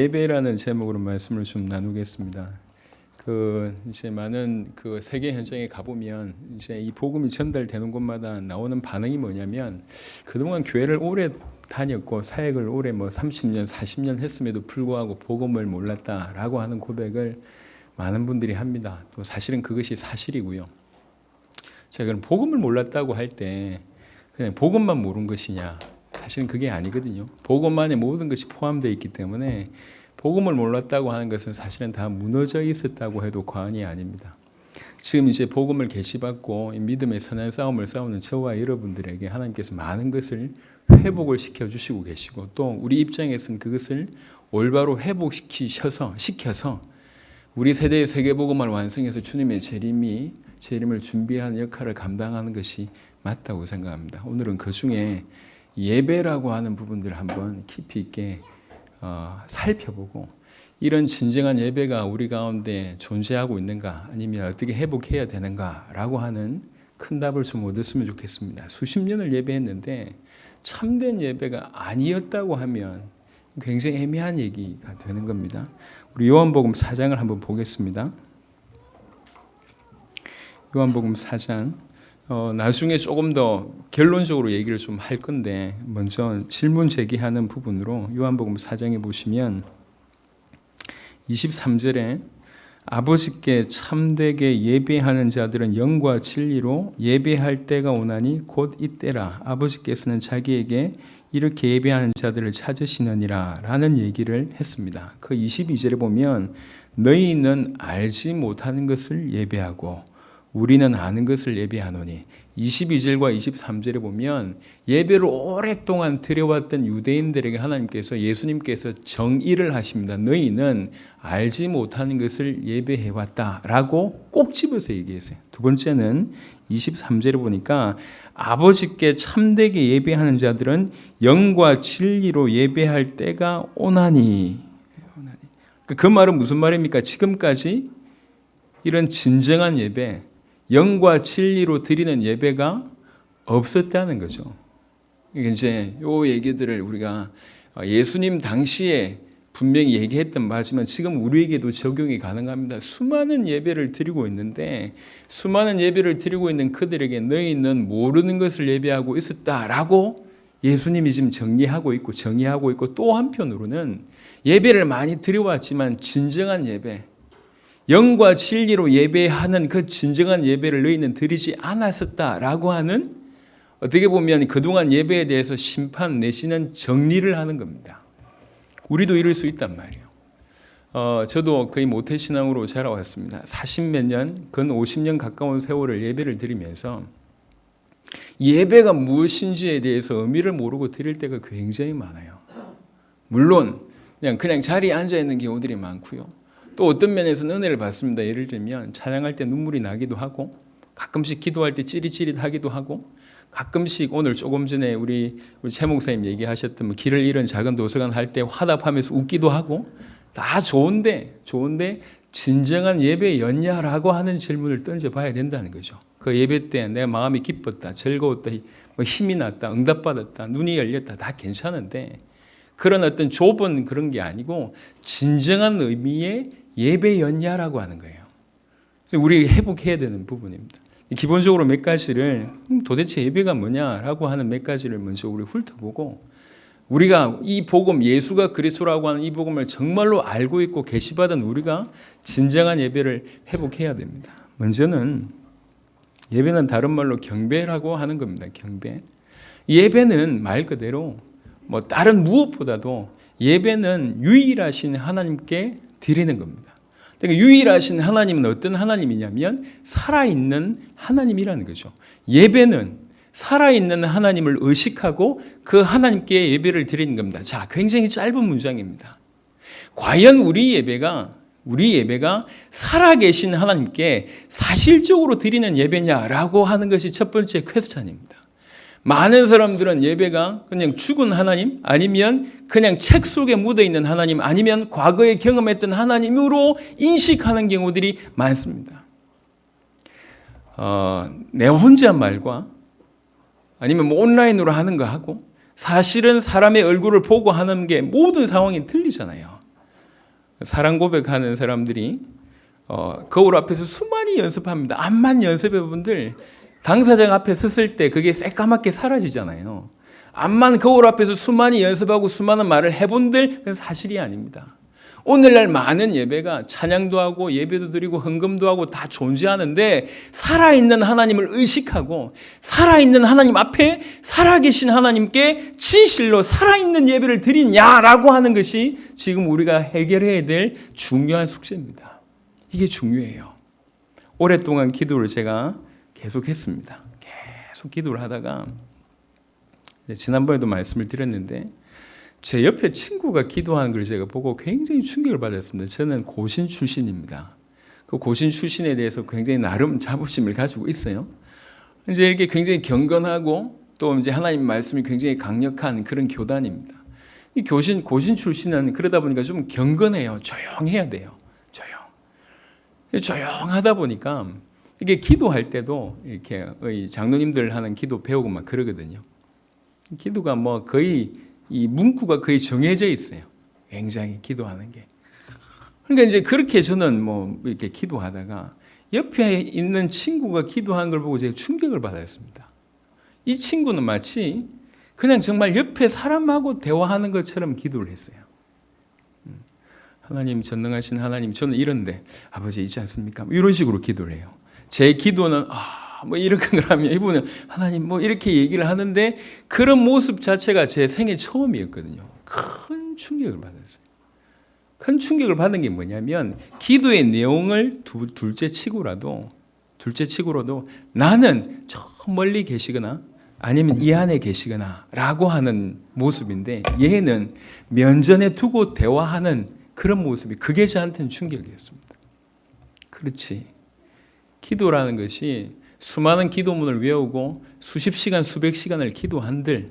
예배라는 제목으로 말씀을 좀 나누겠습니다. 이제 많은 세계 현장에 가보면 이제 이 복음이 전달되는 곳마다 나오는 반응이 뭐냐면, 그동안 교회를 오래 다녔고 사역을 오래 30년, 40년 했음에도 불구하고 복음을 몰랐다라고 하는 고백을 많은 분들이 합니다. 또 사실은 그것이 사실이고요. 자, 그럼 복음을 몰랐다고 할 때 그냥 복음만 모르는 것이냐? 사실은 그게 아니거든요. 복음 안에 모든 것이 포함되어 있기 때문에 복음을 몰랐다고 하는 것은 사실은 다 무너져 있었다고 해도 과언이 아닙니다. 지금 이제 복음을 계시받고 믿음의 선한 싸움을 싸우는 저와 여러분들에게 하나님께서 많은 것을 회복을 시켜주시고 계시고, 또 우리 입장에서는 그것을 올바로 회복시켜서 우리 세대의 세계복음을 완성해서 주님의 재림을 준비하는 역할을 감당하는 것이 맞다고 생각합니다. 오늘은 그 중에 예배라고 하는 부분들을 한번 깊이 있게 살펴보고, 이런 진정한 예배가 우리 가운데 존재하고 있는가, 아니면 어떻게 회복해야 되는가라고 하는 큰 답을 좀 얻었으면 좋겠습니다. 수십 년을 예배했는데 참된 예배가 아니었다고 하면 굉장히 애매한 얘기가 되는 겁니다. 우리 요한복음 4장을 한번 보겠습니다. 요한복음 4장. 나중에 조금 더 결론적으로 얘기를 좀 할 건데, 먼저 질문 제기하는 부분으로 요한복음 4장에 보시면 23절에 아버지께 참되게 예배하는 자들은 영과 진리로 예배할 때가 오나니 곧 이때라. 아버지께서는 자기에게 이렇게 예배하는 자들을 찾으시느니라 라는 얘기를 했습니다. 그 22절에 보면 너희는 알지 못하는 것을 예배하고 우리는 아는 것을 예배하노니, 22절과 23절에 보면 예배를 오랫동안 드려왔던 유대인들에게 하나님께서, 예수님께서 정의를 하십니다. 너희는 알지 못하는 것을 예배해왔다라고 꼭 집어서 얘기했어요. 두 번째는 23절에 보니까 아버지께 참되게 예배하는 자들은 영과 진리로 예배할 때가 오나니. 그 말은 무슨 말입니까? 지금까지 이런 진정한 예배, 영과 진리로 드리는 예배가 없었다는 거죠. 이제 요 얘기들을 우리가 예수님 당시에 분명히 얘기했던 바지만 지금 우리에게도 적용이 가능합니다. 수많은 예배를 드리고 있는데, 수많은 예배를 드리고 있는 그들에게 너희는 모르는 것을 예배하고 있었다라고 예수님이 지금 정의하고 있고, 또 한편으로는 예배를 많이 드려왔지만 진정한 예배, 영과 진리로 예배하는 그 진정한 예배를 너희는 드리지 않았었다라고 하는, 어떻게 보면 그동안 예배에 대해서 심판 내지는 정리를 하는 겁니다. 우리도 이럴 수 있단 말이에요. 저도 거의 모태신앙으로 자라왔습니다. 40몇 년, 근 50년 가까운 세월을 예배를 드리면서 예배가 무엇인지에 대해서 의미를 모르고 드릴 때가 굉장히 많아요. 물론 그냥 자리에 앉아 있는 경우들이 많고요. 또 어떤 면에서는 은혜를 받습니다. 예를 들면 찬양할 때 눈물이 나기도 하고, 가끔씩 기도할 때 찌릿찌릿하기도 하고, 가끔씩 오늘 조금 전에 우리 최 목사님 얘기하셨던 길을 잃은 작은 도서관 할 때 화답하면서 웃기도 하고, 다 좋은데 진정한 예배였냐라고 하는 질문을 던져봐야 된다는 거죠. 그 예배 때 내 마음이 기뻤다, 즐거웠다, 힘이 났다, 응답받았다, 눈이 열렸다, 다 괜찮은데 그런 어떤 좁은 그런 게 아니고 진정한 의미의 예배였냐라고 하는 거예요. 그래서 우리 회복해야 되는 부분입니다. 기본적으로 몇 가지를, 도대체 예배가 뭐냐라고 하는 몇 가지를 먼저 우리 훑어보고, 우리가 이 복음, 예수가 그리스도라고 하는 이 복음을 정말로 알고 있고 계시받은 우리가 진정한 예배를 회복해야 됩니다. 먼저는 예배는 다른 말로 경배라고 하는 겁니다. 경배. 예배는 말 그대로 다른 무엇보다도 예배는 유일하신 하나님께 드리는 겁니다. 그러니까 유일하신 하나님은 어떤 하나님이냐면 살아있는 하나님이라는 거죠. 예배는 살아있는 하나님을 의식하고 그 하나님께 예배를 드리는 겁니다. 자, 굉장히 짧은 문장입니다. 과연 우리 예배가 살아계신 하나님께 사실적으로 드리는 예배냐라고 하는 것이 첫 번째 퀘스천입니다. 많은 사람들은 예배가 그냥 죽은 하나님, 아니면 그냥 책 속에 묻어있는 하나님, 아니면 과거에 경험했던 하나님으로 인식하는 경우들이 많습니다. 내 혼잣말과 아니면 온라인으로 하는 거 하고, 사실은 사람의 얼굴을 보고 하는 게 모든 상황이 틀리잖아요. 사랑 고백하는 사람들이 거울 앞에서 수많이 연습합니다. 암만 연습해 분들 당사자 앞에 섰을 때 그게 새까맣게 사라지잖아요. 암만 거울 앞에서 수많이 연습하고 수많은 말을 해본들 그건 사실이 아닙니다. 오늘날 많은 예배가 찬양도 하고 예배도 드리고 헌금도 하고 다 존재하는데 살아있는 하나님을 의식하고 살아있는 하나님 앞에 살아계신 하나님께 진실로 살아있는 예배를 드리냐라고 하는 것이 지금 우리가 해결해야 될 중요한 숙제입니다. 이게 중요해요. 오랫동안 기도를 제가 계속했습니다. 계속 기도를 하다가 지난번에도 말씀을 드렸는데 제 옆에 친구가 기도하는 걸 제가 보고 굉장히 충격을 받았습니다. 저는 고신 출신입니다. 그 고신 출신에 대해서 굉장히 나름 자부심을 가지고 있어요. 이제 이렇게 굉장히 경건하고 또 이제 하나님 말씀이 굉장히 강력한 그런 교단입니다. 이 고신 출신은 그러다 보니까 좀 경건해요. 조용해야 돼요. 조용하다 보니까 이게 기도할 때도 이렇게 장로님들 하는 기도 배우고 막 그러거든요. 기도가 뭐 거의 이 문구가 거의 정해져 있어요. 굉장히 기도하는 게. 그러니까 이제 그렇게 저는 뭐 이렇게 기도하다가 옆에 있는 친구가 기도하는 걸 보고 제가 충격을 받았습니다. 이 친구는 마치 그냥 정말 옆에 사람하고 대화하는 것처럼 기도를 했어요. 하나님 전능하신 하나님 저는 이런데 아버지 있지 않습니까? 이런 식으로 기도를 해요. 제 기도는 뭐 이렇게 하면 이분은 하나님 뭐 이렇게 얘기를 하는데 그런 모습 자체가 제 생애 처음이었거든요. 큰 충격을 받았어요. 큰 충격을 받은 게 뭐냐면 기도의 내용을 둘째 치고라도 나는 저 멀리 계시거나 아니면 이 안에 계시거나 라고 하는 모습인데 얘는 면전에 두고 대화하는 그런 모습이 그게 저한테는 충격이었습니다. 그렇지. 기도라는 것이 수많은 기도문을 외우고 수십 시간 수백 시간을 기도한들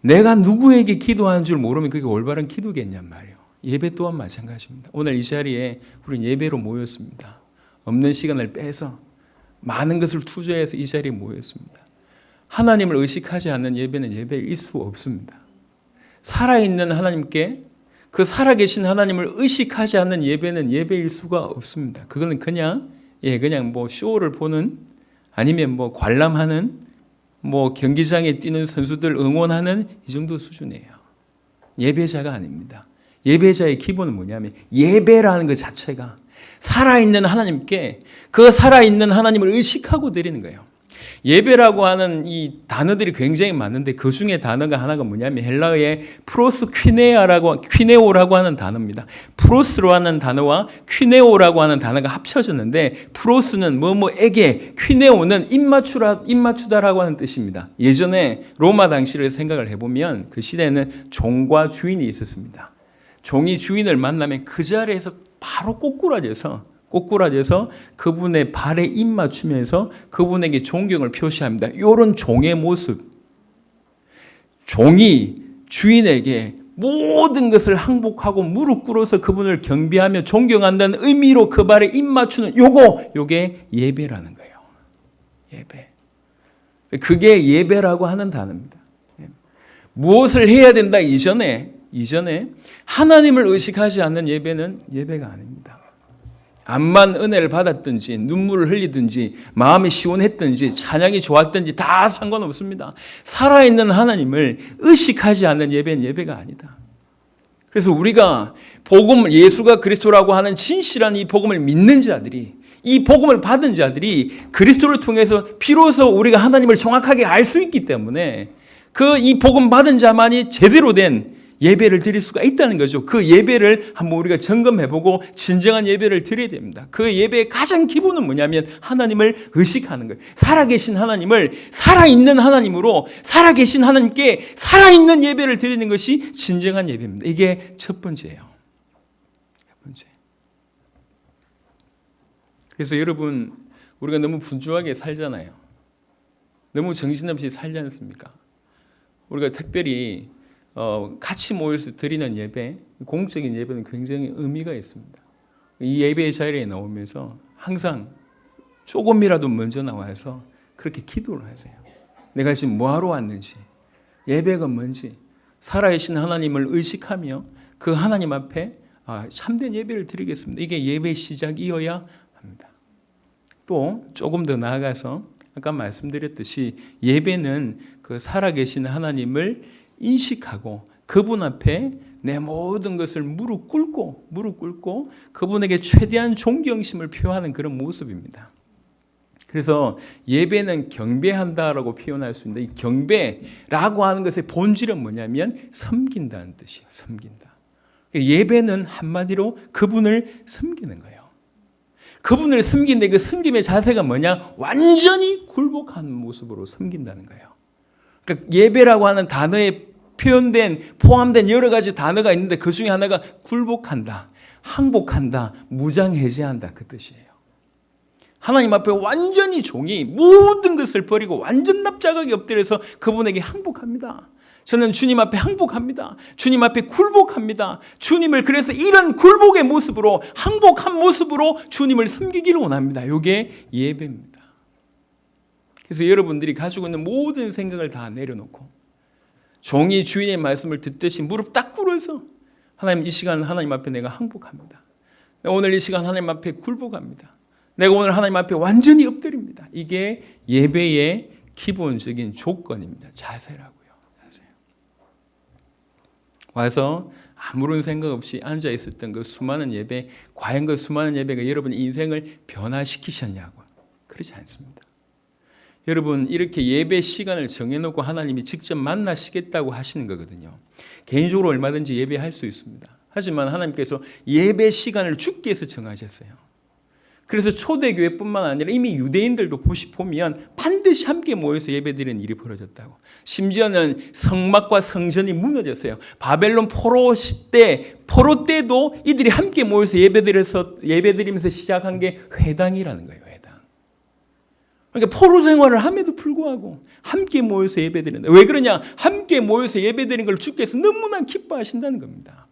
내가 누구에게 기도하는 줄 모르면 그게 올바른 기도겠냔 말이에요. 예배 또한 마찬가지입니다. 오늘 이 자리에 우리는 예배로 모였습니다. 없는 시간을 빼서 많은 것을 투자해서 이 자리에 모였습니다. 하나님을 의식하지 않는 예배는 예배일 수 없습니다. 살아있는 하나님께 그 살아계신 하나님을 의식하지 않는 예배는 예배일 수가 없습니다. 그거는 그냥 뭐 쇼를 보는 아니면 뭐 관람하는 뭐 경기장에 뛰는 선수들 응원하는 이 정도 수준이에요. 예배자가 아닙니다. 예배자의 기본은 뭐냐면 예배라는 것 자체가 살아있는 하나님께 그 살아있는 하나님을 의식하고 드리는 거예요. 예배라고 하는 이 단어들이 굉장히 많은데 그 중에 단어가 하나가 뭐냐면 헬라어의 퀴네오라고 하는 단어입니다. 프로스로 하는 단어와 퀴네오라고 하는 단어가 합쳐졌는데 프로스는 뭐뭐에게, 퀴네오는 입맞추다라고 하는 뜻입니다. 예전에 로마 당시를 생각을 해보면 그 시대에는 종과 주인이 있었습니다. 종이 주인을 만나면 그 자리에서 바로 꼬꾸라져서 그분의 발에 입 맞추면서 그분에게 존경을 표시합니다. 이런 종의 모습. 종이 주인에게 모든 것을 항복하고 무릎 꿇어서 그분을 경배하며 존경한다는 의미로 그 발에 입 맞추는 요게 예배라는 거예요. 예배. 그게 예배라고 하는 단어입니다. 무엇을 해야 된다 이전에 하나님을 의식하지 않는 예배는 예배가 아닙니다. 암만 은혜를 받았든지 눈물을 흘리든지 마음이 시원했든지 찬양이 좋았든지 다 상관없습니다. 살아있는 하나님을 의식하지 않는 예배는 예배가 아니다. 그래서 우리가 예수가 그리스도라고 하는 진실한 이 복음을 믿는 자들이, 이 복음을 받은 자들이 그리스도를 통해서 비로소 우리가 하나님을 정확하게 알 수 있기 때문에 이 복음 받은 자만이 제대로 된 예배를 드릴 수가 있다는 거죠. 그 예배를 한번 우리가 점검해보고 진정한 예배를 드려야 됩니다. 그 예배의 가장 기본은 뭐냐면 하나님을 의식하는 거예요. 살아계신 하나님을 살아있는 하나님으로 살아계신 하나님께 살아있는 예배를 드리는 것이 진정한 예배입니다. 이게 첫 번째예요. 첫 번째. 그래서 여러분 우리가 너무 분주하게 살잖아요. 너무 정신없이 살지 않습니까? 우리가 특별히 같이 모여서 드리는 예배, 공적인 예배는 굉장히 의미가 있습니다. 이 예배의 자리에 나오면서 항상 조금이라도 먼저 나와서 그렇게 기도를 하세요. 내가 지금 뭐하러 왔는지, 예배가 뭔지, 살아계신 하나님을 의식하며 그 하나님 앞에 참된 예배를 드리겠습니다. 이게 예배 시작이어야 합니다. 또 조금 더 나아가서 아까 말씀드렸듯이 예배는 그 살아계신 하나님을 인식하고 그분 앞에 내 모든 것을 무릎 꿇고 그분에게 최대한 존경심을 표하는 그런 모습입니다. 그래서 예배는 경배한다라고 표현할 수 있는데 이 경배라고 하는 것의 본질은 뭐냐면 섬긴다는 뜻이에요. 섬긴다. 예배는 한마디로 그분을 섬기는 거예요. 그분을 섬긴데 그 섬김의 자세가 뭐냐? 완전히 굴복하는 모습으로 섬긴다는 거예요. 그러니까 예배라고 하는 단어에 포함된 여러 가지 단어가 있는데 그 중에 하나가 굴복한다, 항복한다, 무장해제한다 그 뜻이에요. 하나님 앞에 완전히 종이 모든 것을 버리고 완전 납작하게 엎드려서 그분에게 항복합니다. 저는 주님 앞에 항복합니다. 주님 앞에 굴복합니다. 주님을 그래서 이런 굴복의 모습으로 항복한 모습으로 주님을 섬기기를 원합니다. 이게 예배입니다. 그래서 여러분들이 가지고 있는 모든 생각을 다 내려놓고 종이 주인의 말씀을 듣듯이 무릎 딱 꿇어서 하나님 이 시간 하나님 앞에 내가 항복합니다. 오늘 이 시간 하나님 앞에 굴복합니다. 내가 오늘 하나님 앞에 완전히 엎드립니다. 이게 예배의 기본적인 조건입니다. 자세라고요. 자세. 와서 아무런 생각 없이 앉아 있었던 그 수많은 예배, 과연 그 수많은 예배가 여러분의 인생을 변화시키셨냐고? 그렇지 않습니다. 여러분 이렇게 예배 시간을 정해놓고 하나님이 직접 만나시겠다고 하시는 거거든요. 개인적으로 얼마든지 예배할 수 있습니다. 하지만 하나님께서 예배 시간을 주께서 정하셨어요. 그래서 초대교회뿐만 아니라 이미 유대인들도 보면 반드시 함께 모여서 예배드리는 일이 벌어졌다고. 심지어는 성막과 성전이 무너졌어요. 바벨론 포로 때도 이들이 함께 모여서 예배드리면서 시작한 게 회당이라는 거예요. 회당. 그러니까 포로 생활을 함에도 불구하고 함께 모여서 예배드린다. 왜 그러냐? 함께 모여서 예배드리는 걸 주께서 너무나 기뻐하신다는 겁니다.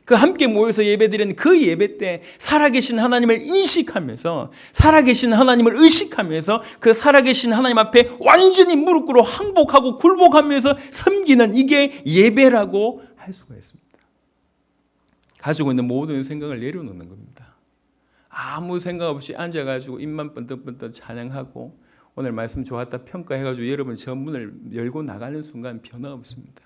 그 함께 모여서 예배드리는 그 예배 때 살아계신 하나님을 인식하면서 살아계신 하나님을 의식하면서 그 살아계신 하나님 앞에 완전히 무릎 꿇어 항복하고 굴복하면서 섬기는 이게 예배라고 할 수가 있습니다. 가지고 있는 모든 생각을 내려놓는 겁니다. 아무 생각 없이 앉아가지고 입만 번뜩번뜩 찬양하고 오늘 말씀 좋았다 평가해가지고 여러분 저 문을 열고 나가는 순간 변화 없습니다.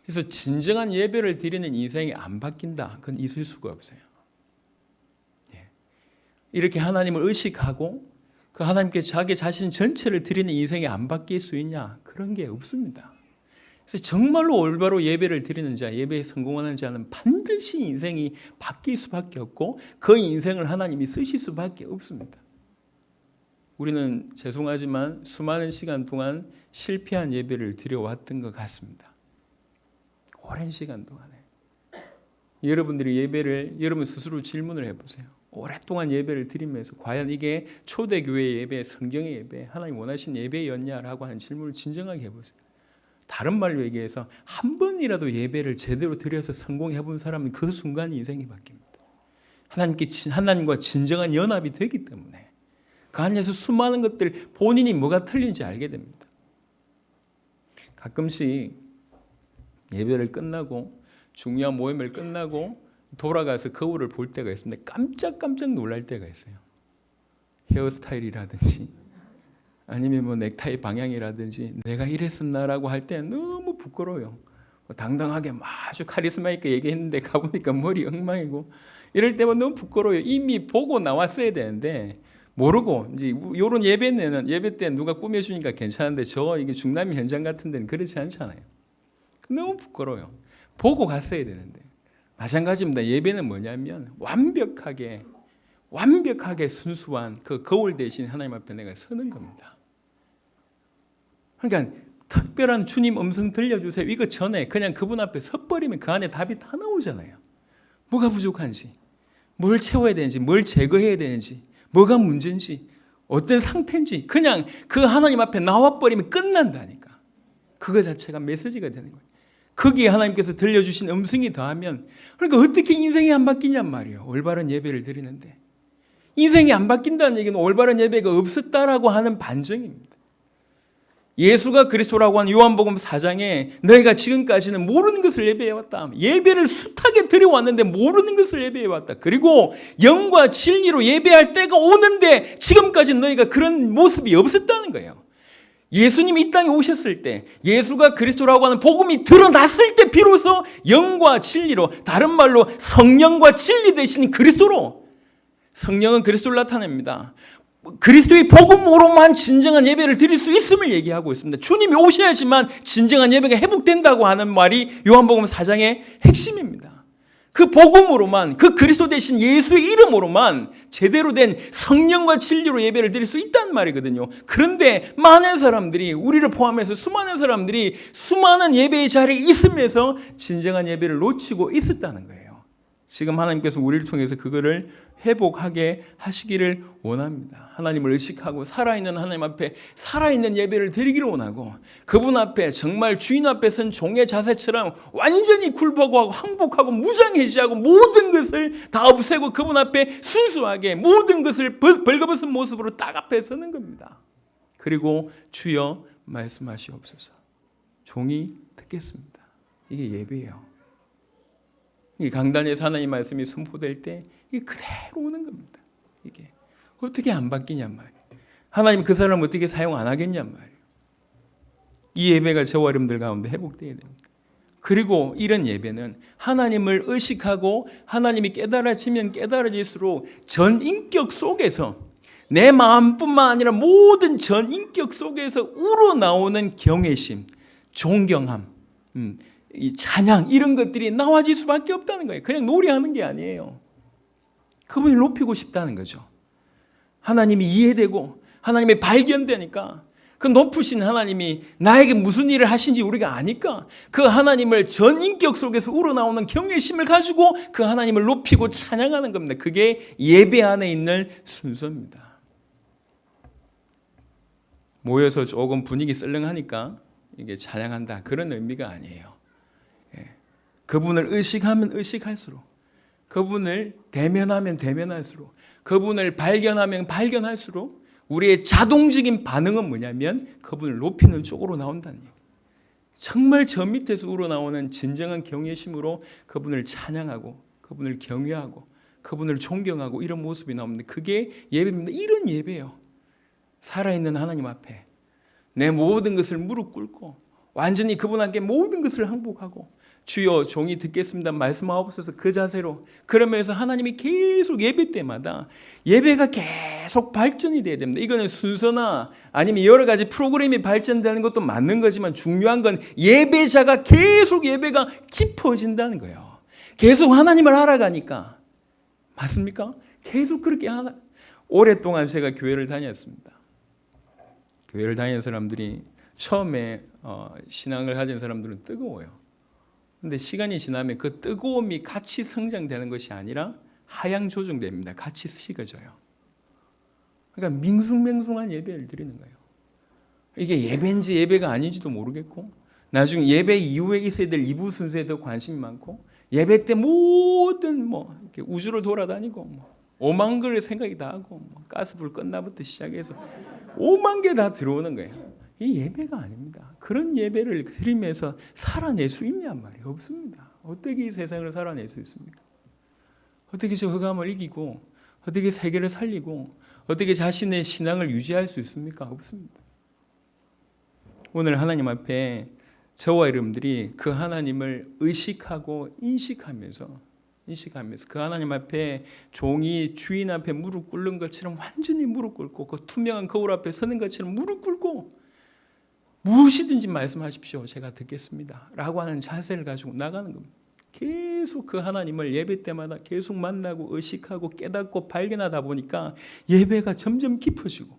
그래서 진정한 예배를 드리는 인생이 안 바뀐다. 그건 있을 수가 없어요. 이렇게 하나님을 의식하고 그 하나님께 자기 자신 전체를 드리는 인생이 안 바뀔 수 있냐? 그런 게 없습니다. 그래서 정말로 올바로 예배를 드리는 자, 예배에 성공하는 자는 반드시 인생이 바뀔 수밖에 없고 그 인생을 하나님이 쓰실 수밖에 없습니다. 우리는 죄송하지만 수많은 시간 동안 실패한 예배를 드려왔던 것 같습니다. 오랜 시간 동안에 여러분들이 예배를 여러분 스스로 질문을 해보세요. 오랫동안 예배를 드리면서 과연 이게 초대교회 예배, 성경의 예배, 하나님 원하신 예배였냐라고 하는 질문을 진정하게 해보세요. 다른 말로 얘기해서 한 번이라도 예배를 제대로 드려서 성공해본 사람은 그 순간 인생이 바뀝니다. 하나님과 진정한 연합이 되기 때문에 그 안에서 수많은 것들 본인이 뭐가 틀린지 알게 됩니다. 가끔씩 예배를 끝나고 중요한 모임을 끝나고 돌아가서 거울을 볼 때가 있습니다. 깜짝 놀랄 때가 있어요. 헤어스타일이라든지 아니면 뭐 넥타이 방향이라든지 내가 이랬었나라고 할 때 너무 부끄러워요. 당당하게 아주 카리스마 있게 얘기했는데 가보니까 머리 엉망이고 이럴 때면 너무 부끄러워요. 이미 보고 나왔어야 되는데 모르고 이제 이런 예배 때 누가 꾸며주니까 괜찮은데 이게 중남미 현장 같은 데는 그렇지 않잖아요. 너무 부끄러워요. 보고 갔어야 되는데. 마찬가지입니다. 예배는 뭐냐면 완벽하게 순수한 그 거울 대신 하나님 앞에 내가 서는 겁니다. 그러니까 특별한 주님 음성 들려주세요. 이거 전에 그냥 그분 앞에 섰버리면 그 안에 답이 다 나오잖아요. 뭐가 부족한지, 뭘 채워야 되는지, 뭘 제거해야 되는지, 뭐가 문제인지, 어떤 상태인지 그냥 그 하나님 앞에 나와버리면 끝난다니까. 그거 자체가 메시지가 되는 거예요. 거기에 하나님께서 들려주신 음성이 더하면 그러니까 어떻게 인생이 안 바뀌냔 말이에요. 올바른 예배를 드리는데 인생이 안 바뀐다는 얘기는 올바른 예배가 없었다라고 하는 반증입니다. 예수가 그리스도라고 하는 요한복음 4장에 너희가 지금까지는 모르는 것을 예배해왔다. 예배를 숱하게 드려왔는데 모르는 것을 예배해왔다. 그리고 영과 진리로 예배할 때가 오는데 지금까지 너희가 그런 모습이 없었다는 거예요. 예수님이 이 땅에 오셨을 때, 예수가 그리스도라고 하는 복음이 드러났을 때 비로소 영과 진리로, 다른 말로 성령과 진리 되신 그리스도로, 성령은 그리스도를 나타냅니다. 그리스도의 복음으로만 진정한 예배를 드릴 수 있음을 얘기하고 있습니다. 주님이 오셔야지만 진정한 예배가 회복된다고 하는 말이 요한복음 4장의 핵심입니다. 그 복음으로만, 그 그리스도 대신 예수의 이름으로만 제대로 된 성령과 진리로 예배를 드릴 수 있다는 말이거든요. 그런데 많은 사람들이, 우리를 포함해서 수많은 사람들이 수많은 예배의 자리에 있으면서 진정한 예배를 놓치고 있었다는 거예요. 지금 하나님께서 우리를 통해서 그거를 회복하게 하시기를 원합니다. 하나님을 의식하고 살아있는 하나님 앞에 살아있는 예배를 드리기를 원하고, 그분 앞에 정말 주인 앞에 선 종의 자세처럼 완전히 굴복하고 항복하고 무장해지하고 모든 것을 다 없애고 그분 앞에 순수하게 모든 것을 벌거벗은 모습으로 딱 앞에 서는 겁니다. 그리고 주여 말씀하시옵소서. 종이 듣겠습니다. 이게 예배예요. 이 강단에서 하나님 말씀이 선포될 때 이게 그대로 오는 겁니다. 이게 어떻게 안 바뀌냔 말이에요. 하나님 그 사람을 어떻게 사용 안 하겠냔 말이에요. 이 예배가 저와 여러분들 가운데 회복되어야 됩니다. 그리고 이런 예배는 하나님을 의식하고 하나님이 깨달아지면 깨달아질수록 전인격 속에서, 내 마음뿐만 아니라 모든 전인격 속에서 우러나오는 경외심, 존경함, 이 찬양, 이런 것들이 나와질 수밖에 없다는 거예요. 그냥 노래하는 게 아니에요. 그분을 높이고 싶다는 거죠. 하나님이 이해되고 하나님이 발견되니까, 그 높으신 하나님이 나에게 무슨 일을 하신지 우리가 아니까 그 하나님을 전인격 속에서 우러나오는 경외심을 가지고 그 하나님을 높이고 찬양하는 겁니다. 그게 예배 안에 있는 순서입니다. 모여서 조금 분위기 썰렁하니까 이게 찬양한다, 그런 의미가 아니에요. 그분을 의식하면 의식할수록, 그분을 대면하면 대면할수록, 그분을 발견하면 발견할수록 우리의 자동적인 반응은 뭐냐면 그분을 높이는 쪽으로 나온다는 얘기예요. 정말 저 밑에서 우러나오는 진정한 경외심으로 그분을 찬양하고 그분을 경외하고 그분을 존경하고 이런 모습이 나옵니다. 그게 예배입니다. 이런 예배예요. 살아있는 하나님 앞에 내 모든 것을 무릎 꿇고 완전히 그분 앞에 모든 것을 항복하고 주여 종이 듣겠습니다 말씀하옵소서, 그 자세로. 그러면서 하나님이 계속 예배 때마다 예배가 계속 발전이 돼야 됩니다. 이거는 순서나 아니면 여러 가지 프로그램이 발전되는 것도 맞는 거지만 중요한 건 예배자가 계속 예배가 깊어진다는 거예요. 계속 하나님을 알아가니까. 맞습니까? 계속 그렇게 오랫동안 제가 교회를 다녔습니다. 교회를 다니는 사람들이 처음에 신앙을 가진 사람들은 뜨거워요. 근데 시간이 지나면 그 뜨거움이 같이 성장되는 것이 아니라 하향 조정됩니다. 같이 식어져요. 그러니까 밍숭맹숭한 예배를 드리는 거예요. 이게 예배인지 예배가 아닌지도 모르겠고, 나중에 예배 이후에 있어야 될 2부 순서에 더 관심이 많고, 예배 때 모든 이렇게 우주를 돌아다니고 5만 그릇 생각이 다 하고 가스불 끝나부터 시작해서 5만 개 다 들어오는 거예요. 이 예배가 아닙니다. 그런 예배를 드리면서 살아낼 수 있냔 말이에요. 없습니다. 어떻게 이 세상을 살아낼 수 있습니까? 어떻게 저 흑암을 이기고, 어떻게 세계를 살리고, 어떻게 자신의 신앙을 유지할 수 있습니까? 없습니다. 오늘 하나님 앞에 저와 여러분들이 그 하나님을 의식하고 인식하면서 그 하나님 앞에 종이 주인 앞에 무릎 꿇는 것처럼 완전히 무릎 꿇고, 그 투명한 거울 앞에 서는 것처럼 무릎 꿇고 무엇이든지 말씀하십시오, 제가 듣겠습니다 라고 하는 자세를 가지고 나가는 겁니다. 계속 그 하나님을 예배 때마다 계속 만나고 의식하고 깨닫고 발견하다 보니까 예배가 점점 깊어지고,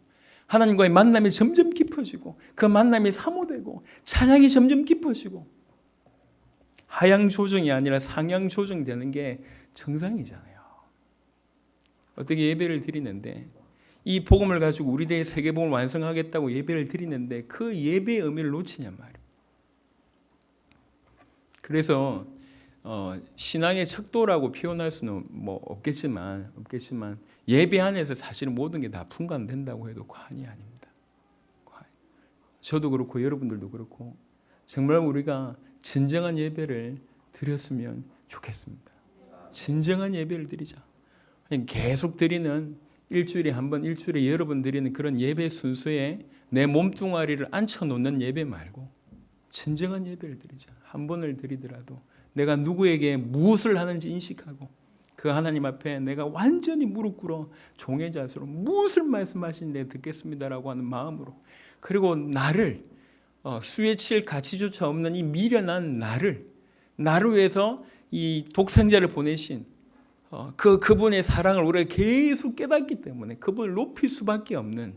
하나님과의 만남이 점점 깊어지고, 그 만남이 사모되고, 찬양이 점점 깊어지고, 하향 조정이 아니라 상향 조정되는 게 정상이잖아요. 어떻게 예배를 드리는데, 이 복음을 가지고 우리 대의 세계복음을 완성하겠다고 예배를 드리는데 그 예배의 의미를 놓치냔 말이에요. 그래서 신앙의 척도라고 표현할 수는 없겠지만 예배 안에서 사실은 모든 게 다 풍관된다고 해도 과언이 아닙니다. 저도 그렇고 여러분들도 그렇고 정말 우리가 진정한 예배를 드렸으면 좋겠습니다. 진정한 예배를 드리자. 그냥 계속 드리는 일주일에 한 번, 일주일에 여러 번 드리는 그런 예배 순서에 내 몸뚱아리를 앉혀놓는 예배 말고 진정한 예배를 드리자. 한 번을 드리더라도 내가 누구에게 무엇을 하는지 인식하고 그 하나님 앞에 내가 완전히 무릎 꿇어 종의 자세로 무엇을 말씀하시는데 듣겠습니다라고 하는 마음으로, 그리고 나를 수에 칠 가치조차 없는 이 미련한 나를 위해서 이 독생자를 보내신 그분의 사랑을 우리가 계속 깨닫기 때문에 그분을 높일 수밖에 없는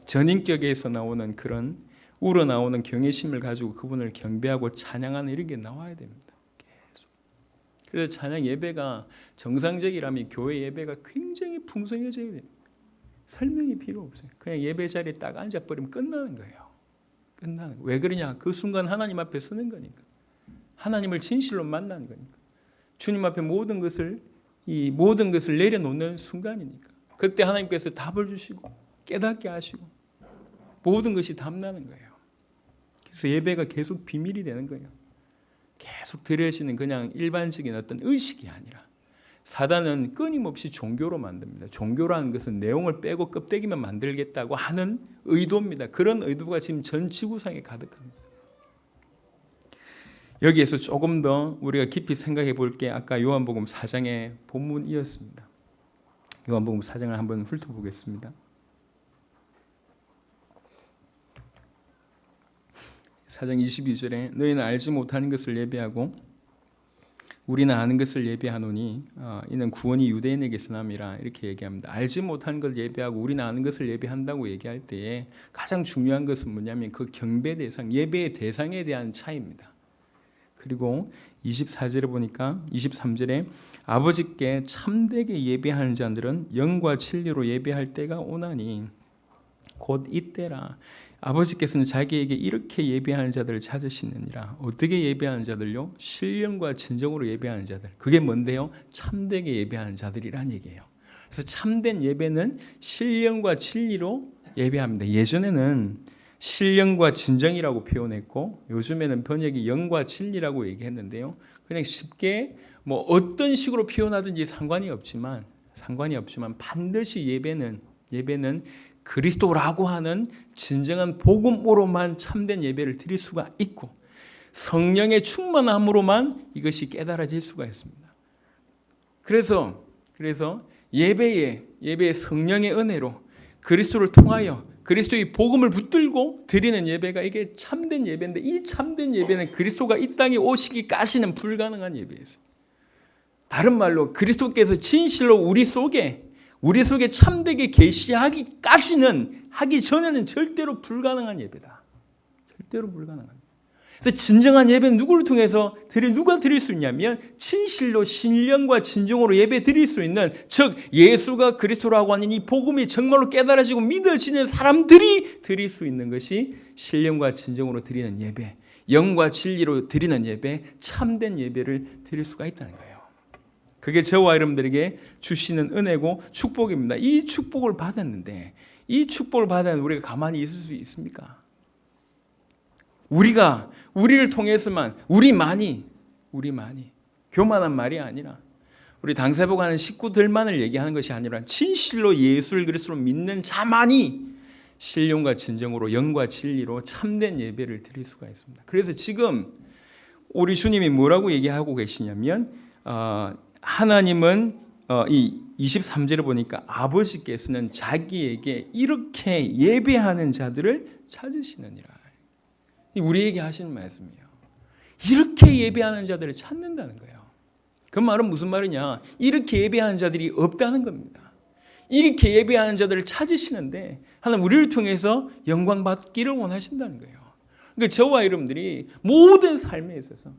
전인격에서 나오는 그런 우러나오는 경외심을 가지고 그분을 경배하고 찬양하는 이런 게 나와야 됩니다. 계속. 그래서 찬양 예배가 정상적이라면 교회 예배가 굉장히 풍성해져야 됩니다. 설명이 필요 없어요. 그냥 예배 자리에 딱 앉아버리면 끝나는 거예요. 끝나는 거예요. 왜 그러냐? 그 순간 하나님 앞에 서는 거니까. 하나님을 진실로 만나는 거니까. 주님 앞에 모든 것을 내려놓는 순간이니까. 그때 하나님께서 답을 주시고 깨닫게 하시고 모든 것이 답나는 거예요. 그래서 예배가 계속 비밀이 되는 거예요. 계속 드려지는 그냥 일반적인 어떤 의식이 아니라 사단은 끊임없이 종교로 만듭니다. 종교라는 것은 내용을 빼고 껍데기만 만들겠다고 하는 의도입니다. 그런 의도가 지금 전 지구상에 가득합니다. 여기에서 조금 더 우리가 깊이 생각해 볼 게 아까 요한복음 4장의 본문이었습니다. 요한복음 4장을 한번 훑어보겠습니다. 4장 22절에 너희는 알지 못하는 것을 예배하고 우리는 아는 것을 예배하노니 이는 구원이 유대인에게서 남이라 이렇게 얘기합니다. 알지 못하는 걸 예배하고 우리는 아는 것을 예배한다고 얘기할 때에 가장 중요한 것은 뭐냐면 그 경배 대상, 예배의 대상에 대한 차이입니다. 그리고 24절에 보니까 23절에 아버지께 참되게 예배하는 자들은 영과 진리로 예배할 때가 오나니 곧 이때라. 아버지께서는 자기에게 이렇게 예배하는 자들을 찾으시느니라. 어떻게 예배하는 자들요? 신령과 진정으로 예배하는 자들. 그게 뭔데요? 참되게 예배하는 자들이란 얘기예요. 그래서 참된 예배는 신령과 진리로 예배합니다. 예전에는 신령과 진정이라고 표현했고 요즘에는 번역이 영과 진리라고 얘기했는데요. 그냥 쉽게 뭐 어떤 식으로 표현하든지 상관이 없지만 반드시 예배는 그리스도라고 하는 진정한 복음으로만 참된 예배를 드릴 수가 있고 성령의 충만함으로만 이것이 깨달아질 수가 있습니다. 그래서 예배의 성령의 은혜로 그리스도를 통하여 그리스도의 복음을 붙들고 드리는 예배가 이게 참된 예배인데 이 참된 예배는 그리스도가 이 땅에 오시기까지는 불가능한 예배였어요. 다른 말로 그리스도께서 진실로 우리 속에 참되게 계시하기까지는 하기 전에는 절대로 불가능한 예배다. 절대로 불가능한. 그래서 진정한 예배는 누구를 통해서 누가 드릴 수 있냐면 진실로 신령과 진정으로 예배 드릴 수 있는, 즉 예수가 그리스도라고 하는 이 복음이 정말로 깨달아지고 믿어지는 사람들이 드릴 수 있는 것이 신령과 진정으로 드리는 예배, 영과 진리로 드리는 예배, 참된 예배를 드릴 수가 있다는 거예요. 그게 저와 여러분들에게 주시는 은혜고 축복입니다. 이 축복을 받았는데 이 축복을 받았는데 우리가 가만히 있을 수 있습니까? 우리를 통해서만 우리만이 교만한 말이 아니라 우리 당사복하는 식구들만을 얘기하는 것이 아니라 진실로 예수를 그리스도로 믿는 자만이 신령과 진정으로 영과 진리로 참된 예배를 드릴 수가 있습니다. 그래서 지금 우리 주님이 뭐라고 얘기하고 계시냐면 하나님은 이 23절에 보니까 아버지께서는 자기에게 이렇게 예배하는 자들을 찾으시느니라. 우리에게 하시는 말씀이에요. 이렇게 예배하는 자들을 찾는다는 거예요. 그 말은 무슨 말이냐? 이렇게 예배하는 자들이 없다는 겁니다. 이렇게 예배하는 자들을 찾으시는데 하나님 우리를 통해서 영광 받기를 원하신다는 거예요. 그러니까 저와 여러분들이 모든 삶에 있어서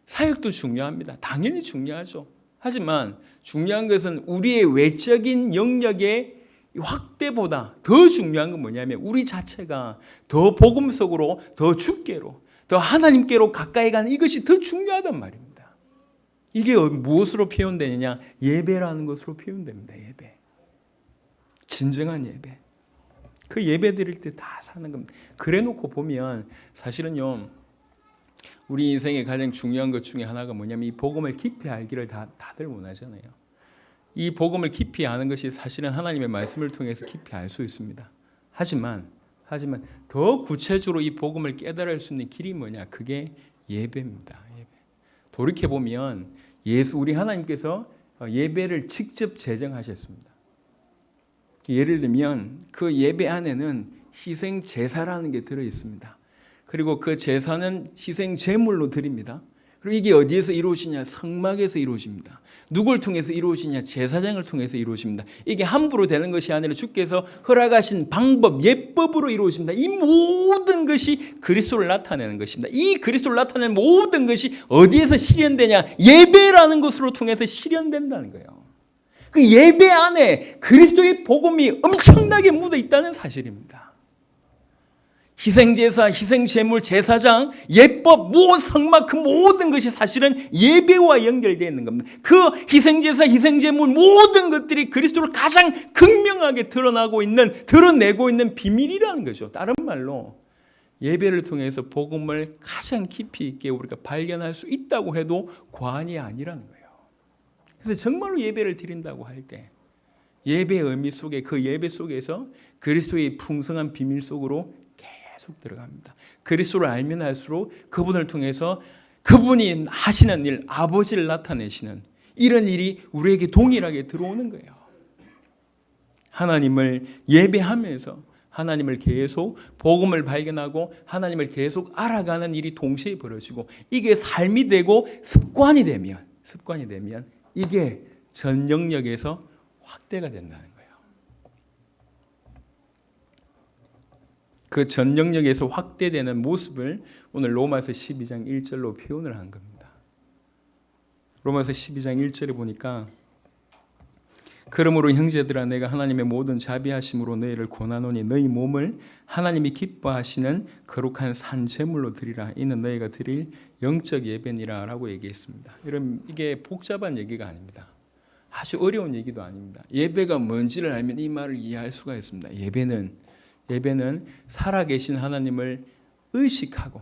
사역도 중요합니다. 당연히 중요하죠. 하지만 중요한 것은 우리의 외적인 영역의 확대보다 더 중요한 건 뭐냐면 우리 자체가 더 복음 속으로, 더 주께로, 더 하나님께로 가까이 가는 이것이 더 중요하단 말입니다. 이게 무엇으로 표현되느냐? 예배라는 것으로 표현됩니다. 예배. 진정한 예배. 그 예배 드릴 때 다 사는 겁니다. 그래 놓고 보면 사실은요, 우리 인생의 가장 중요한 것 중에 하나가 뭐냐면 이 복음을 깊이 알기를 다들 원하잖아요. 이 복음을 깊이 아는 것이 사실은 하나님의 말씀을 통해서 깊이 알 수 있습니다. 하지만 더 구체적으로 이 복음을 깨달을 수 있는 길이 뭐냐? 그게 예배입니다. 예배. 돌이켜 보면 우리 하나님께서 예배를 직접 제정하셨습니다. 예를 들면 그 예배 안에는 희생 제사라는 게 들어 있습니다. 그리고 그 제사는 희생 제물로 드립니다. 그리고 이게 어디에서 이루어지냐? 성막에서 이루어집니다. 누굴 통해서 이루어지냐? 제사장을 통해서 이루어집니다. 이게 함부로 되는 것이 아니라 주께서 허락하신 방법, 예법으로 이루어집니다. 이 모든 것이 그리스도를 나타내는 것입니다. 이 그리스도를 나타내는 모든 것이 어디에서 실현되냐? 예배라는 것으로 통해서 실현된다는 거예요. 그 예배 안에 그리스도의 복음이 엄청나게 묻어 있다는 사실입니다. 희생제사, 희생제물, 제사장, 예법, 성막 그 모든 것이 사실은 예배와 연결되어 있는 겁니다. 그 희생제사, 희생제물 모든 것들이 그리스도를 가장 극명하게 드러내고 있는 비밀이라는 거죠. 다른 말로 예배를 통해서 복음을 가장 깊이 있게 우리가 발견할 수 있다고 해도 과언이 아니라는 거예요. 그래서 정말로 예배를 드린다고 할 때 예배의 의미 속에 그 예배 속에서 그리스도의 풍성한 비밀 속으로 계속 들어갑니다. 그리스도를 알면 알수록 그분을 통해서 그분이 하시는 일, 아버지를 나타내시는 이런 일이 우리에게 동일하게 들어오는 거예요. 하나님을 예배하면서 하나님을 계속 복음을 발견하고 하나님을 계속 알아가는 일이 동시에 벌어지고 이게 삶이 되고 습관이 되면 이게 전 영역에서 확대가 된다는 거예요. 그 전 영역에서 확대되는 모습을 오늘 로마서 12장 1절로 표현을 한 겁니다. 로마서 12장 1절에 보니까 그러므로 형제들아 내가 하나님의 모든 자비하심으로 너희를 권하노니 너희 몸을 하나님이 기뻐하시는 거룩한 산 제물로 드리라. 이는 너희가 드릴 영적 예배니라 라고 얘기했습니다. 여러분 이게 복잡한 얘기가 아닙니다. 아주 어려운 얘기도 아닙니다. 예배가 뭔지를 알면 이 말을 이해할 수가 있습니다. 예배는 살아계신 하나님을 의식하고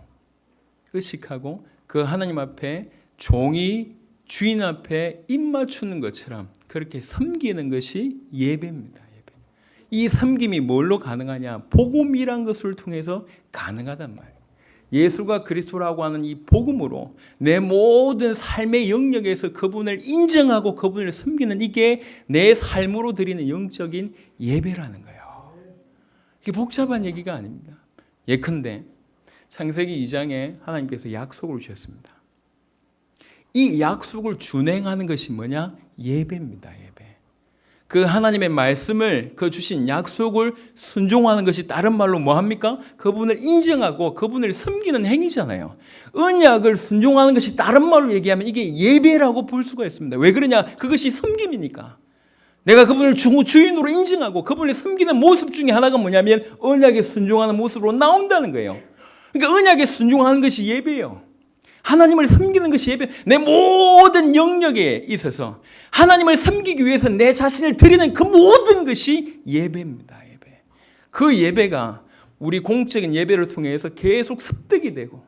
그 하나님 앞에 종이 주인 앞에 입 맞추는 것처럼 그렇게 섬기는 것이 예배입니다. 예배. 이 섬김이 뭘로 가능하냐? 복음이란 것을 통해서 가능하단 말이에요. 예수가 그리스도라고 하는 이 복음으로 내 모든 삶의 영역에서 그분을 인정하고 그분을 섬기는 이게 내 삶으로 드리는 영적인 예배라는 거예요. 이게 복잡한 얘기가 아닙니다. 예컨대 창세기 2장에 하나님께서 약속을 주셨습니다. 이 약속을 준행하는 것이 뭐냐? 예배입니다. 예배. 그 하나님의 말씀을 그 주신 약속을 순종하는 것이 다른 말로 뭐합니까? 그분을 인정하고 그분을 섬기는 행위잖아요. 언약을 순종하는 것이 다른 말로 얘기하면 이게 예배라고 볼 수가 있습니다. 왜 그러냐? 그것이 섬김이니까. 내가 그분을 주인으로 인정하고 그분을 섬기는 모습 중에 하나가 뭐냐면 언약에 순종하는 모습으로 나온다는 거예요. 그러니까 언약에 순종하는 것이 예배예요. 하나님을 섬기는 것이 예배. 내 모든 영역에 있어서 하나님을 섬기기 위해서 내 자신을 드리는 그 모든 것이 예배입니다. 예배. 그 예배가 우리 공적인 예배를 통해서 계속 습득이 되고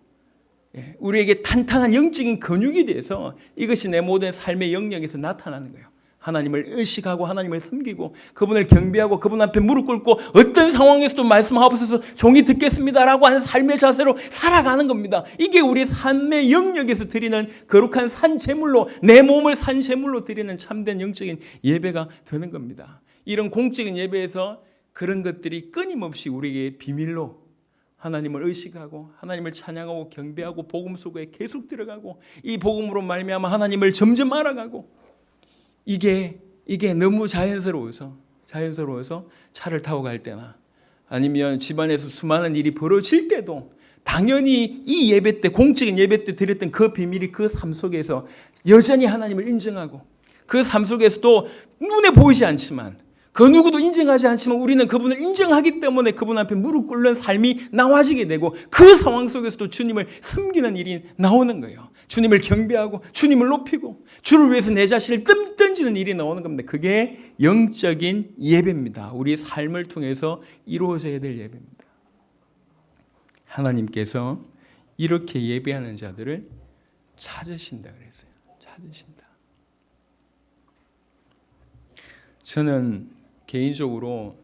우리에게 탄탄한 영적인 근육이 돼서 이것이 내 모든 삶의 영역에서 나타나는 거예요. 하나님을 의식하고 하나님을 섬기고 그분을 경배하고 그분 앞에 무릎 꿇고 어떤 상황에서도 말씀하옵소서 종이 듣겠습니다라고 하는 삶의 자세로 살아가는 겁니다. 이게 우리 삶의 영역에서 드리는 거룩한 산 제물로 내 몸을 산 제물로 드리는 참된 영적인 예배가 되는 겁니다. 이런 공적인 예배에서 그런 것들이 끊임없이 우리에게 비밀로 하나님을 의식하고 하나님을 찬양하고 경배하고 복음 속에 계속 들어가고 이 복음으로 말미암아 하나님을 점점 알아가고 이게 너무 자연스러워서 차를 타고 갈 때나 아니면 집안에서 수많은 일이 벌어질 때도 당연히 이 예배 때 공적인 예배 때 드렸던 그 비밀이 그 삶 속에서 여전히 하나님을 인정하고 그 삶 속에서도 눈에 보이지 않지만 그 누구도 인정하지 않지만 우리는 그분을 인정하기 때문에 그분 앞에 무릎 꿇는 삶이 나와지게 되고 그 상황 속에서도 주님을 섬기는 일이 나오는 거예요. 주님을 경배하고 주님을 높이고 주를 위해서 내 자신을 던지는 일이 나오는 겁니다. 그게 영적인 예배입니다. 우리의 삶을 통해서 이루어져야 될 예배입니다. 하나님께서 이렇게 예배하는 자들을 찾으신다 그랬어요. 찾으신다. 저는 개인적으로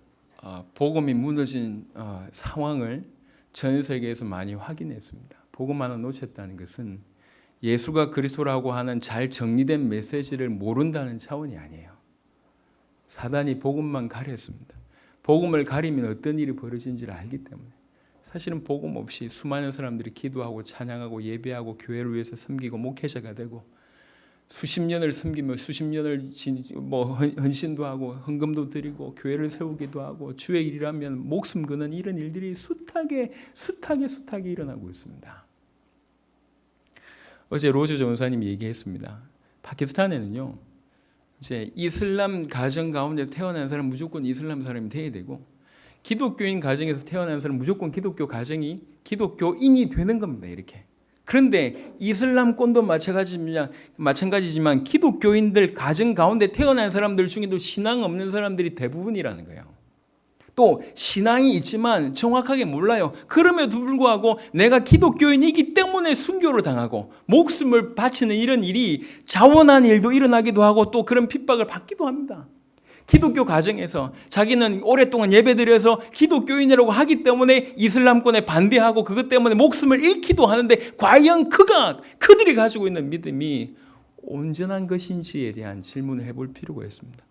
복음이 무너진 상황을 전 세계에서 많이 확인했습니다. 복음 하나 놓쳤다는 것은 예수가 그리스도라고 하는 잘 정리된 메시지를 모른다는 차원이 아니에요. 사단이 복음만 가렸습니다. 복음을 가리면 어떤 일이 벌어진지를 알기 때문에 사실은 복음 없이 수많은 사람들이 기도하고 찬양하고 예배하고 교회를 위해서 섬기고 목회자가 되고 수십 년을 섬기며 수십 년을 헌신도 하고 헌금도 드리고 교회를 세우기도 하고 주의 일이라면 목숨 거는 이런 일들이 숱하게 일어나고 있습니다. 어제 로즈 전사님이 얘기했습니다. 파키스탄에는요, 이제 이슬람 가정 가운데 태어난 사람 무조건 이슬람 사람이 돼야 되고 기독교인 가정에서 태어난 사람 무조건 기독교 가정이 기독교인이 되는 겁니다. 이렇게. 그런데 이슬람권도 마찬가지지만 기독교인들 가정 가운데 태어난 사람들 중에도 신앙 없는 사람들이 대부분이라는 거예요. 또 신앙이 있지만 정확하게 몰라요. 그럼에도 불구하고 내가 기독교인이기 때문에 순교를 당하고 목숨을 바치는 이런 일이 자원한 일도 일어나기도 하고 또 그런 핍박을 받기도 합니다. 기독교 가정에서 자기는 오랫동안 예배드려서 기독교인이라고 하기 때문에 이슬람권에 반대하고 그것 때문에 목숨을 잃기도 하는데 과연 그들이 가지고 있는 믿음이 온전한 것인지에 대한 질문을 해볼 필요가 있습니다.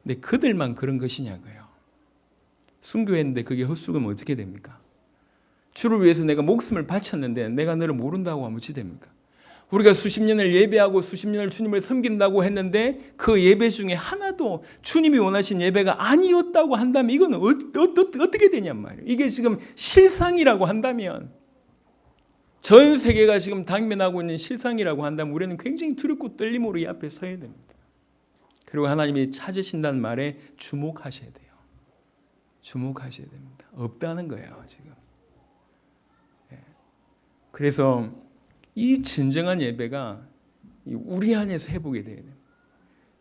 근데 그들만 그런 것이냐고요. 순교했는데 그게 헛수고면 어떻게 됩니까? 주를 위해서 내가 목숨을 바쳤는데 내가 너를 모른다고 하면 어찌 됩니까? 우리가 수십 년을 예배하고 수십 년을 주님을 섬긴다고 했는데 그 예배 중에 하나도 주님이 원하신 예배가 아니었다고 한다면 이건 어떻게 되냔 말이에요. 이게 지금 실상이라고 한다면, 전 세계가 지금 당면하고 있는 실상이라고 한다면 우리는 굉장히 두렵고 떨림으로 이 앞에 서야 됩니다. 그리고 하나님이 찾으신다는 말에 주목하셔야 돼요. 주목하셔야 됩니다. 없다는 거예요, 지금. 그래서 이 진정한 예배가 우리 안에서 회복이 돼야 됩니다.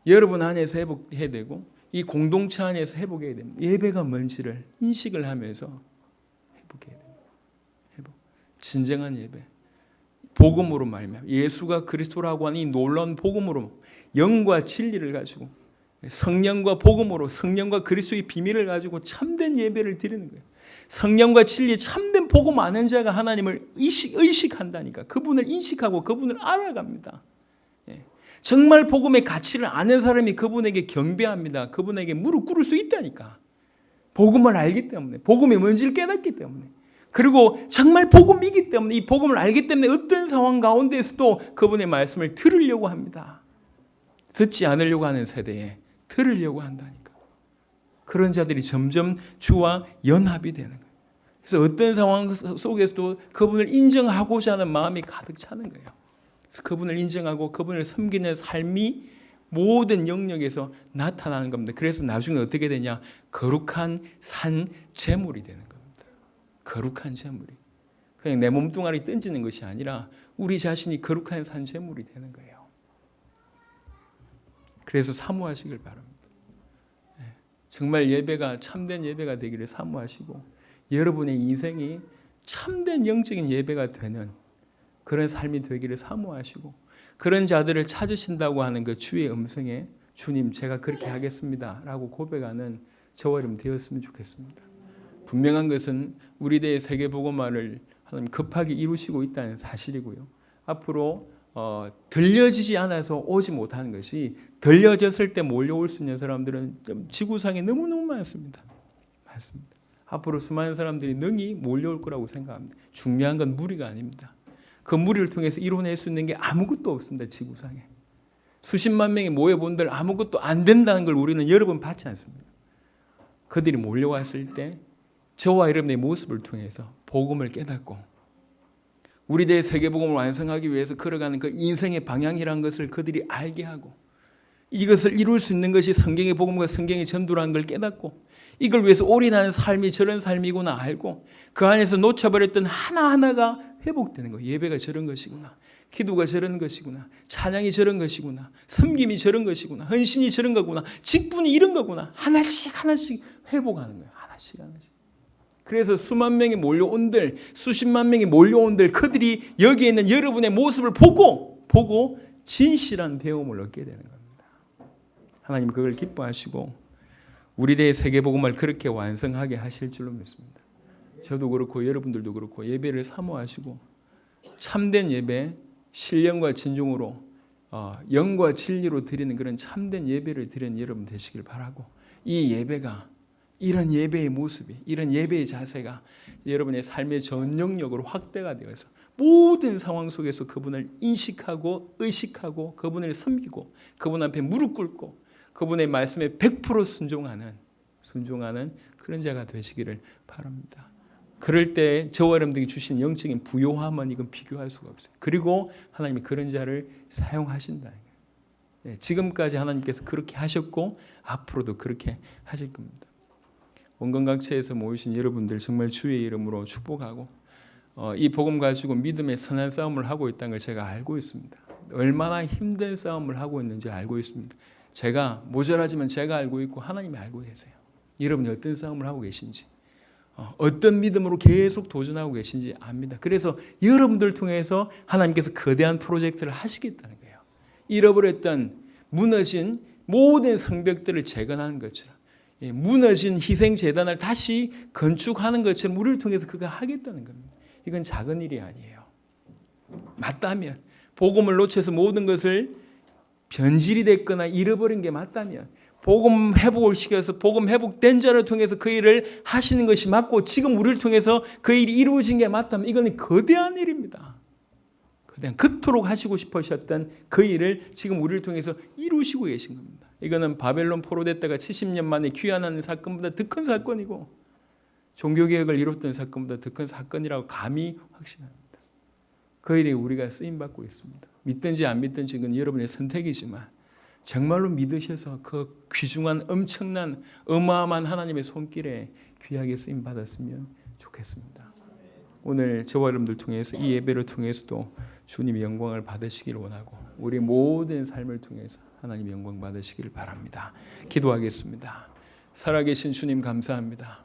여러분 안에서 회복해야 되고 이 공동체 안에서 회복해야 됩니다. 예배가 뭔지를 인식을 하면서 회복해야 됩니다. 회복. 진정한 예배. 복음으로 말미암아 예수가 그리스도라고 하는 이 놀라운 복음으로 영과 진리를 가지고 성령과 복음으로 성령과 그리스도의 비밀을 가지고 참된 예배를 드리는 거예요. 성령과 진리 참된 복음 아는 자가 하나님을 의식한다니까. 그분을 인식하고 그분을 알아갑니다. 정말 복음의 가치를 아는 사람이 그분에게 경배합니다. 그분에게 무릎 꿇을 수 있다니까. 복음을 알기 때문에, 복음이 뭔지를 깨닫기 때문에, 그리고 정말 복음이기 때문에, 이 복음을 알기 때문에 어떤 상황 가운데서도 그분의 말씀을 들으려고 합니다. 듣지 않으려고 하는 세대에 들으려고 한다니까. 그런 자들이 점점 주와 연합이 되는 거예요. 그래서 어떤 상황 속에서도 그분을 인정하고자 하는 마음이 가득 차는 거예요. 그래서 그분을 인정하고 그분을 섬기는 삶이 모든 영역에서 나타나는 겁니다. 그래서 나중에 어떻게 되냐? 거룩한 산 제물이 되는 겁니다. 거룩한 제물이. 그냥 내 몸뚱아리 던지는 것이 아니라 우리 자신이 거룩한 산 제물이 되는 거예요. 그래서 사모하시길 바랍니다. 정말 예배가 참된 예배가 되기를 사모하시고 여러분의 인생이 참된 영적인 예배가 되는 그런 삶이 되기를 사모하시고 그런 자들을 찾으신다고 하는 그 주의 음성에 주님 제가 그렇게 하겠습니다 라고 고백하는 저와 여러분 되었으면 좋겠습니다. 분명한 것은 우리 대의 세계복음화를 하나님 급하게 이루시고 있다는 사실이고요. 앞으로 들려지지 않아서 오지 못하는 것이 들려졌을 때 몰려올 수 있는 사람들은 좀 지구상에 너무너무 많습니다. 앞으로 수많은 사람들이 능히 몰려올 거라고 생각합니다. 중요한 건 무리가 아닙니다. 그 무리를 통해서 이뤄낼 수 있는 게 아무것도 없습니다. 지구상에. 수십만 명이 모여본들 아무것도 안 된다는 걸 우리는 여러 번 받지 않습니다. 그들이 몰려왔을 때 저와 여러분의 모습을 통해서 복음을 깨닫고 우리 대의 세계복음을 완성하기 위해서 걸어가는 그 인생의 방향이라는 것을 그들이 알게 하고 이것을 이룰 수 있는 것이 성경의 복음과 성경의 전도라는 걸 깨닫고 이걸 위해서 올인하는 삶이 저런 삶이구나 알고 그 안에서 놓쳐버렸던 하나하나가 회복되는 거예요. 예배가 저런 것이구나. 기도가 저런 것이구나. 찬양이 저런 것이구나. 섬김이 저런 것이구나. 헌신이 저런 거구나. 직분이 이런 거구나. 하나씩 회복하는 거예요. 하나씩. 그래서 수만 명이 몰려온들, 수십만 명이 몰려온들 그들이 여기에 있는 여러분의 모습을 보고 진실한 배움을 얻게 되는 겁니다. 하나님 그걸 기뻐하시고 우리 대의 세계복음을 그렇게 완성하게 하실 줄로 믿습니다. 저도 그렇고 여러분들도 그렇고 예배를 사모하시고 참된 예배, 신령과 진정으로 영과 진리로 드리는 그런 참된 예배를 드리는 여러분 되시길 바라고 이 예배가 이런 예배의 모습이 이런 예배의 자세가 여러분의 삶의 전영역으로 확대가 되어서 모든 상황 속에서 그분을 인식하고 의식하고 그분을 섬기고 그분 앞에 무릎 꿇고 그분의 말씀에 100% 순종하는 그런 자가 되시기를 바랍니다. 그럴 때 저와 여러분들이 주신 영적인 부요함은 이건 비교할 수가 없어요. 그리고 하나님이 그런 자를 사용하신다. 지금까지 하나님께서 그렇게 하셨고 앞으로도 그렇게 하실 겁니다. 원건각처에서 모이신 여러분들 정말 주의 이름으로 축복하고 이 복음 가지고 믿음의 선한 싸움을 하고 있다는 걸 제가 알고 있습니다. 얼마나 힘든 싸움을 하고 있는지 알고 있습니다. 제가 모자라지만 제가 알고 있고 하나님이 알고 계세요. 여러분이 어떤 싸움을 하고 계신지 어떤 믿음으로 계속 도전하고 계신지 압니다. 그래서 여러분들 통해서 하나님께서 거대한 프로젝트를 하시겠다는 거예요. 잃어버렸던 무너진 모든 성벽들을 재건하는 것처럼 무너진 희생재단을 다시 건축하는 것처럼 우리를 통해서 그가 하겠다는 겁니다. 이건 작은 일이 아니에요. 맞다면 복음을 놓쳐서 모든 것을 변질이 됐거나 잃어버린 게 맞다면 복음 회복을 시켜서 복음 회복된 자를 통해서 그 일을 하시는 것이 맞고 지금 우리를 통해서 그 일이 이루어진 게 맞다면 이거는 거대한 일입니다. 거대한 그토록 하시고 싶으셨던 그 일을 지금 우리를 통해서 이루시고 계신 겁니다. 이거는 바벨론 포로됐다가 70년 만에 귀환하는 사건보다 더 큰 사건이고 종교개혁을 이뤘던 사건보다 더 큰 사건이라고 감히 확신합니다. 그 일에 우리가 쓰임받고 있습니다. 믿든지 안 믿든지 그건 여러분의 선택이지만 정말로 믿으셔서 그 귀중한 엄청난 어마어마한 하나님의 손길에 귀하게 쓰임받았으면 좋겠습니다. 오늘 저와 여러분들 통해서 이 예배를 통해서도 주님의 영광을 받으시기를 원하고 우리 모든 삶을 통해서 하나님의 영광 받으시기를 바랍니다. 기도하겠습니다. 살아계신 주님 감사합니다.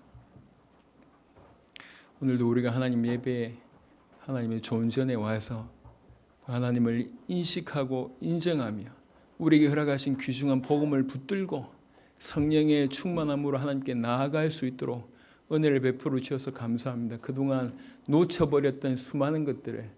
오늘도 우리가 하나님 예배에 하나님의 존전에 와서 하나님을 인식하고 인정하며 우리에게 허락하신 귀중한 복음을 붙들고 성령의 충만함으로 하나님께 나아갈 수 있도록 은혜를 베풀어 주셔서 감사합니다. 그동안 놓쳐버렸던 수많은 것들을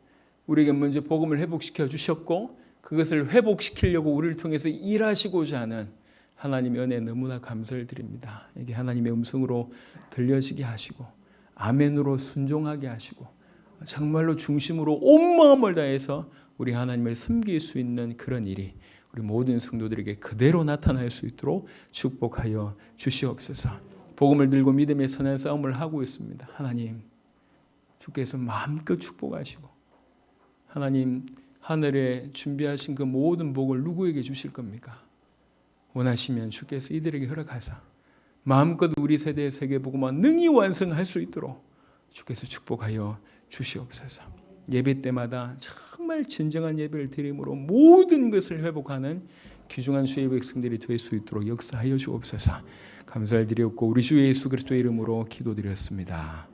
우리에게 먼저 복음을 회복시켜 주셨고 그것을 회복시키려고 우리를 통해서 일하시고자 하는 하나님의 은혜에 너무나 감사를 드립니다. 이게 하나님의 음성으로 들려지게 하시고 아멘으로 순종하게 하시고 정말로 중심으로 온 마음을 다해서 우리 하나님을 섬길 수 있는 그런 일이 우리 모든 성도들에게 그대로 나타날 수 있도록 축복하여 주시옵소서. 복음을 들고 믿음의 선한 싸움을 하고 있습니다. 하나님 주께서 마음껏 축복하시고 하나님 하늘에 준비하신 그 모든 복을 누구에게 주실 겁니까? 원하시면 주께서 이들에게 허락하사 마음껏 우리 세대의 세계복음화 능히 완성할 수 있도록 주께서 축복하여 주시옵소서. 예배 때마다 정말 진정한 예배를 드림으로 모든 것을 회복하는 귀중한 주의 백성들이 될 수 있도록 역사하여 주옵소서. 감사를 드렸고 우리 주 예수 그리스도의 이름으로 기도드렸습니다.